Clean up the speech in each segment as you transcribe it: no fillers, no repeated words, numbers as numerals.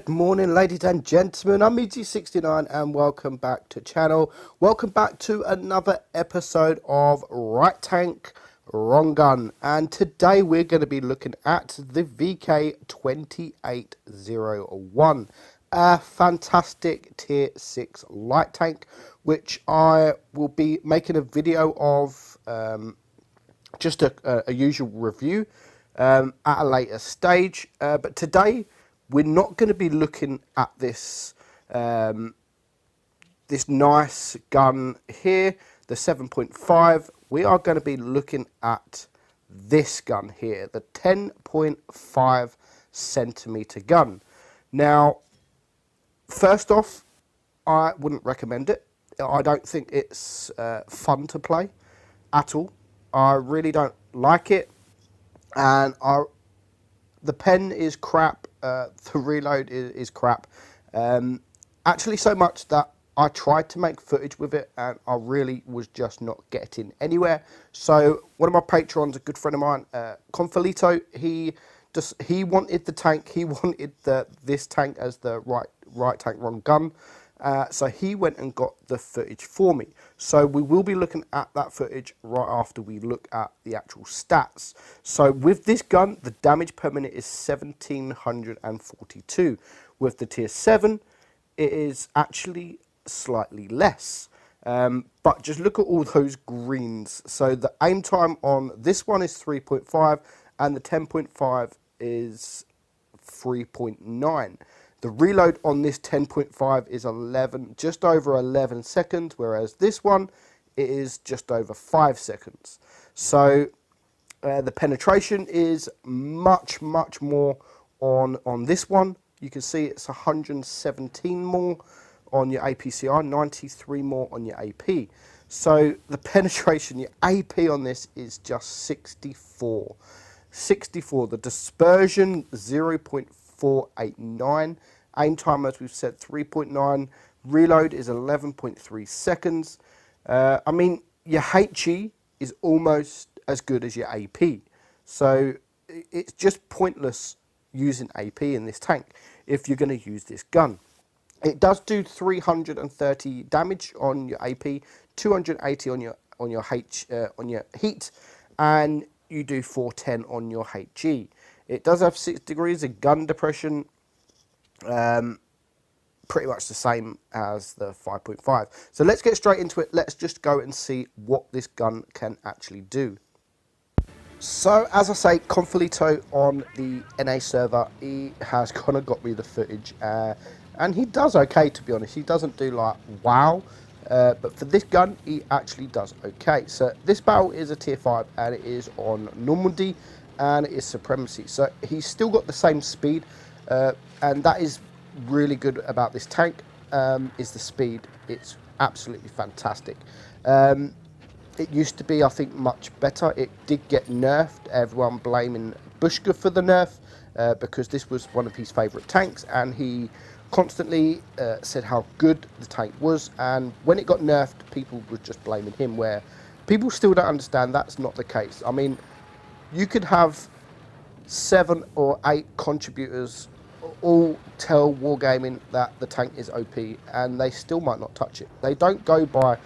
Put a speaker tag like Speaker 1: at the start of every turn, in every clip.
Speaker 1: Good morning, ladies and gentlemen. I'm Meadsy69 and welcome back to channel. Welcome back to another episode of Right Tank, Wrong Gun. And today we're going to be looking at the VK2801. A fantastic tier 6 light tank, which I will be making a video of, just a usual review at a later stage. But today we're not going to be looking at this this nice gun here, the 7.5. We are going to be looking at this gun here, the 10.5 centimeter gun. Now, first off, I wouldn't recommend it. I don't think it's fun to play at all. I really don't like it, and the pen is crap. The reload is crap. Actually, so much that I tried to make footage with it, and I really was just not getting anywhere. So one of my patrons, a good friend of mine, Confalito, he wanted the tank. He wanted this tank as the right tank, wrong gun. So he went and got the footage for me. So we will be looking at that footage right after we look at the actual stats. So with this gun, the damage per minute is 1742. With the tier 7, it is actually slightly less. But just look at all those greens. So the aim time on this one is 3.5 and the 10.5 is 3.9. The reload on this 10.5 is just over 11 seconds, whereas this one, it is just over 5 seconds. So the penetration is much more on this one. You can see it's 117 more on your APCR, 93 more on your AP. So the penetration, your AP on this is just 64. 64. The dispersion, 0.489. Aim time, as we've said, 3.9. Reload is 11.3 seconds. I mean, your HE is almost as good as your AP. So it's just pointless using AP in this tank if you're going to use this gun. It does do 330 damage on your AP, 280 on your heat, and you do 410 on your HE. It does have 6 degrees of gun depression, pretty much the same as the 5.5. So let's get straight into it. Let's just go and see what this gun can actually do. So as I say, Confalito on the NA server, he has kind of got me the footage, and he does okay, to be honest. He doesn't do like wow, but for this gun, he actually does okay. So this battle is a tier 5, and it is on Normandy, and it is supremacy. So he's still got the same speed, and that is really good about this tank, is the speed. It's absolutely fantastic. It used to be, I think, much better. It did get nerfed. Everyone blaming Bushka for the nerf, because this was one of his favourite tanks, and he constantly said how good the tank was, and when it got nerfed, people were just blaming him, where people still don't understand that's not the case. I mean, you could have 7 or 8 contributors all tell Wargaming that the tank is OP, and they still might not touch it. They don't go by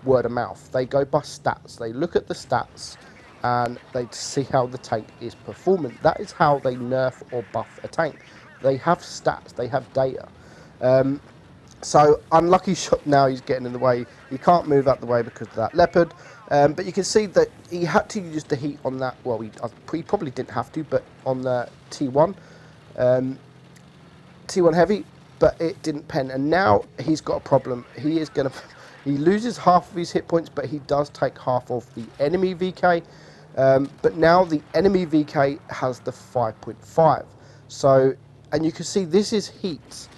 Speaker 1: word of mouth, they go by stats. They look at the stats and they see how the tank is performing. That is how they nerf or buff a tank. They have stats, they have data. So unlucky shot now, he's getting in the way. He can't move out the way because of that leopard. But you can see that he had to use the heat on that. Well, he probably didn't have to, but on the T1 heavy, but it didn't pen. And now he's got a problem. He loses half of his hit points, but he does take half of the enemy VK. But now the enemy VK has the 5.5. So, and you can see this is heat,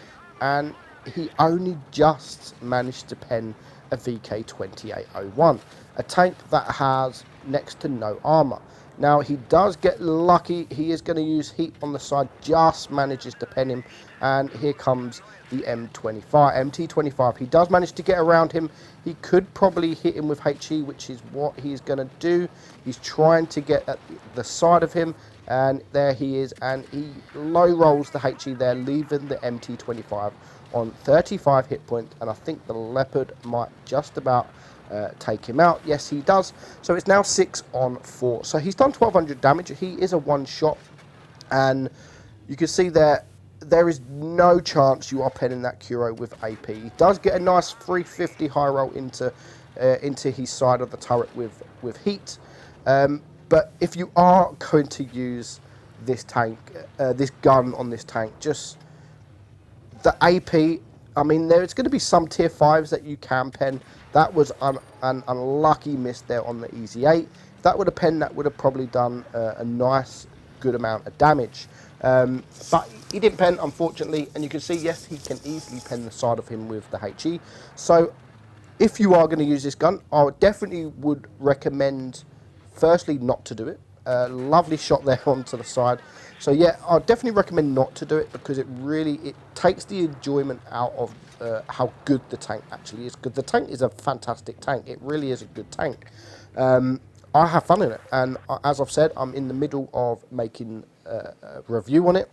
Speaker 1: and he only just managed to pen a VK2801, a tank that has next to no armor. Now, he does get lucky. He is going to use heat on the side, just manages to pen him. And here comes the MT25. He does manage to get around him. He could probably hit him with HE, which is what he's going to do. He's trying to get at the side of him. And there he is. And he low rolls the HE there, leaving the MT25 on 35 hit points. And I think the Leopard might just about take him out. Yes, he does. So it's now 6 on 4. So he's done 1200 damage. He is a one shot. And you can see there is no chance you are penning that Kuro with AP. He does get a nice 350 high roll into his side of the turret with heat. But if you are going to use this tank, this gun on this tank, just the AP, I mean, there's going to be some tier 5s that you can pen. That was an unlucky miss there on the Easy 8. If that would have penned, that would have probably done a nice, good amount of damage. But he didn't pen, unfortunately, and you can see, yes, he can easily pen the side of him with the HE. So if you are going to use this gun, I definitely would recommend, firstly, not to do it. Lovely shot there onto the side. So yeah, I definitely recommend not to do it, because it takes the enjoyment out of how good the tank actually is. Because the tank is a fantastic tank. It really is a good tank. I have fun in it, and as I've said, I'm in the middle of making a review on it.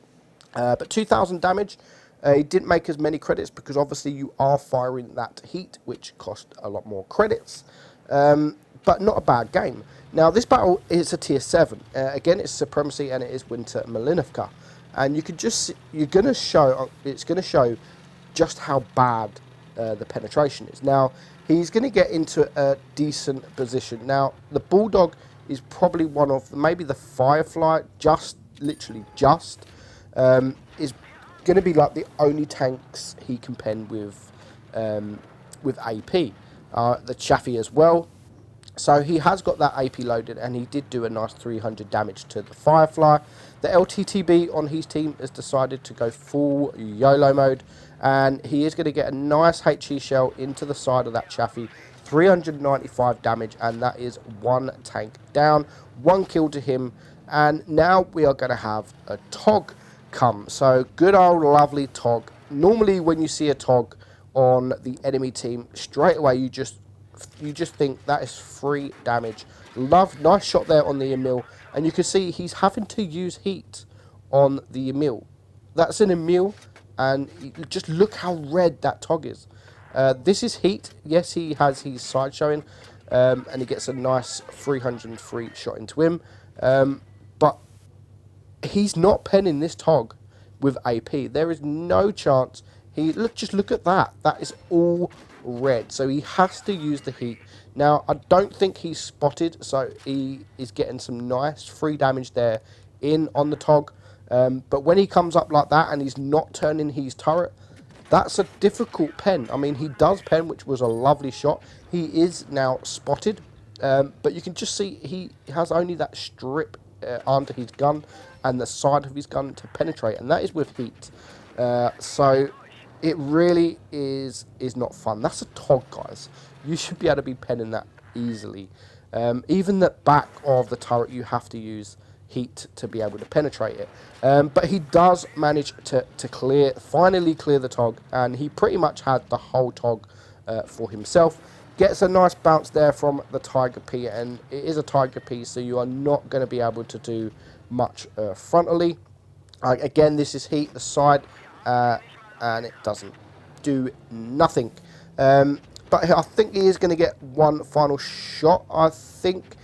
Speaker 1: But 2000 damage, it didn't make as many credits because obviously you are firing that heat, which cost a lot more credits. But not a bad game. Now this battle is a tier 7. Again, it's Supremacy and it is Winter Malinovka, and you can just it's going to show just how bad the penetration is. Now he's going to get into a decent position. Now the Bulldog is probably one of maybe the Firefly, literally is going to be like the only tanks he can pen with AP. The Chaffee as well. So he has got that AP loaded, and he did do a nice 300 damage to the Firefly. The LTTB on his team has decided to go full YOLO mode, and he is going to get a nice HE shell into the side of that Chaffee. 395 damage, and that is one tank down. 1 kill to him, and now we are going to have a Tog come. So good old lovely Tog. Normally when you see a Tog on the enemy team, straight away you just think that is free damage. Nice shot there on the Emil, and you can see he's having to use heat on the Emil. That's an Emil, and just look how red that Tog is. This is heat. Yes, he has his side showing, and he gets a nice 303 shot into him. But he's not penning this Tog with AP. There is no chance. Just look at that. That is all red. So he has to use the heat. Now, I don't think he's spotted, so he is getting some nice free damage there on the Tog. But when he comes up like that and he's not turning his turret, that's a difficult pen. I mean, he does pen, which was a lovely shot. He is now spotted, but you can just see he has only that strip under his gun and the side of his gun to penetrate, and that is with heat. So it really is not fun. That's a Tog, guys. You should be able to be penning that easily. Even the back of the turret, you have to use heat to be able to penetrate it. But he does manage to finally clear the Tog, and he pretty much had the whole Tog for himself. Gets a nice bounce there from the Tiger P, and it is a Tiger P, so you are not going to be able to do much frontally. Again, this is heat, the side, and it doesn't do nothing. But I think he is going to get one final shot. I think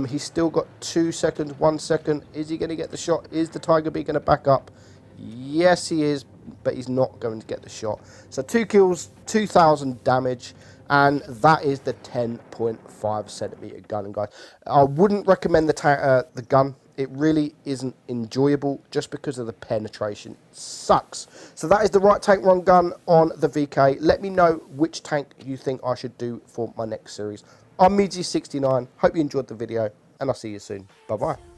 Speaker 1: he's still got 2 seconds, 1 second. Is he going to get the shot? Is the Tiger Bee going to back up? Yes, he is, but he's not going to get the shot. So 2 kills, 2,000 damage, and that is the 10.5 centimeter gun, guys. I wouldn't recommend the gun. It really isn't enjoyable just because of the penetration. It sucks. So that is the right tank run gun on the VK. Let me know which tank you think I should do for my next series. I'm Meadsy69. Hope you enjoyed the video, and I'll see you soon. Bye-bye.